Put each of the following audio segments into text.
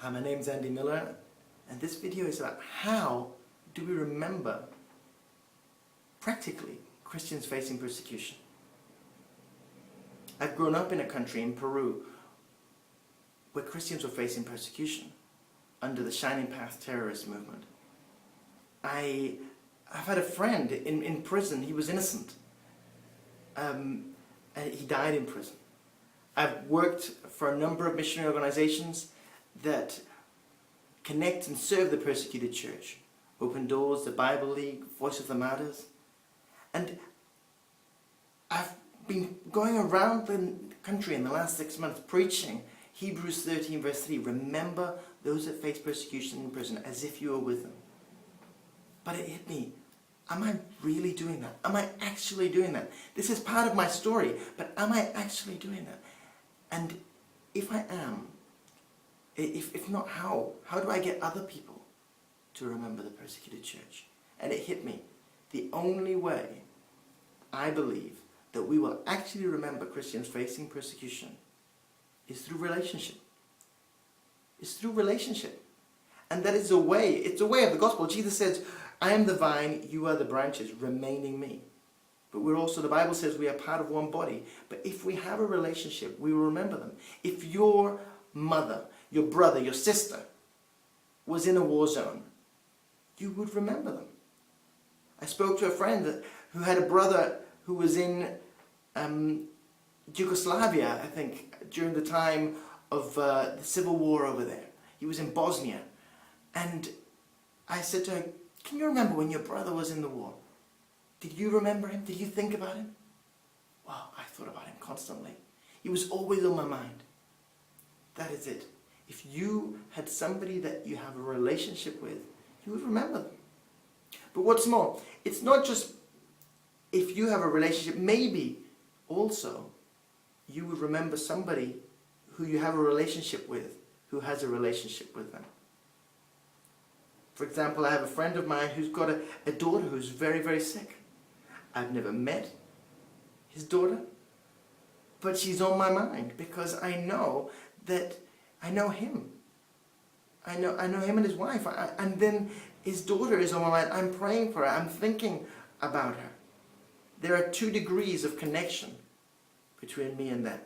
Hi, my name's Andy Miller, and this video is about how do we remember, practically, Christians facing persecution. I've grown up in a country, in Peru, where Christians were facing persecution under the Shining Path terrorist movement. I've had a friend in prison. He was innocent. And he died in prison. I've worked for a number of missionary organizations that connect and serve the persecuted church. Open Doors, the Bible League, Voice of the Martyrs. And I've been going around the country in the last 6 months preaching Hebrews 13 verse 3. Remember those that face persecution in prison as if you were with them. But it hit me. Am I really doing that? Am I actually doing that? This is part of my story, but am I actually doing that? And if I am, if not, how? How do I get other people to remember the persecuted church? And it hit me. The only way I believe that we will actually remember Christians facing persecution is through relationship. It's through relationship. And that is a way, it's a way of the gospel. Jesus says, I am the vine, you are the branches, remain in me. But we're also, the Bible says we are part of one body. But if we have a relationship, we will remember them. If your mother, your brother, your sister was in a war zone, you would remember them. I spoke to a friend who had a brother who was in Yugoslavia, I think, during the time of the civil war over there. He was in Bosnia. And I said to her, can you remember when your brother was in the war? Did you remember him? Did you think about him? Well, I thought about him constantly. He was always on my mind. That is it. If you had somebody that you have a relationship with, you would remember them. But what's more, it's not just if you have a relationship, maybe also you would remember somebody who you have a relationship with, who has a relationship with them. For example, I have a friend of mine who's got a daughter who's very, very sick. I've never met his daughter, but she's on my mind because I know that I know him. I know him and his wife, and then his daughter is on my mind. I'm praying for her. I'm thinking about her. There are 2 degrees of connection between me and them.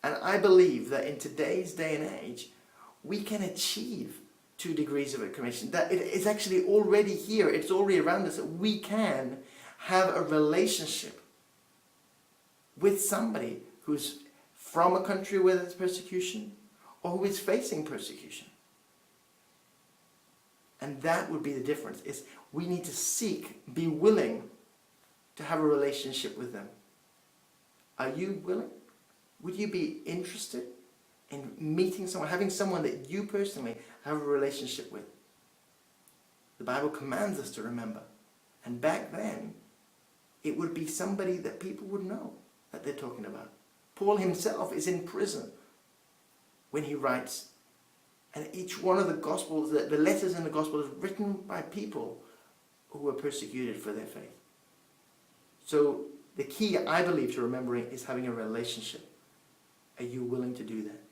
And I believe that in today's day and age, we can achieve 2 degrees of connection. That it is actually already here. It's already around us. That we can have a relationship with somebody who's from a country where there's persecution or who is facing persecution. And that would be the difference. Is we need to seek, be willing to have a relationship with them. Are you willing? Would you be interested in meeting someone, having someone that you personally have a relationship with? The Bible commands us to remember. And back then, it would be somebody that people would know that they're talking about. Paul himself is in prison when he writes. And each one of the Gospels, the letters in the Gospel is written by people who were persecuted for their faith. So the key, I believe, to remembering is having a relationship. Are you willing to do that?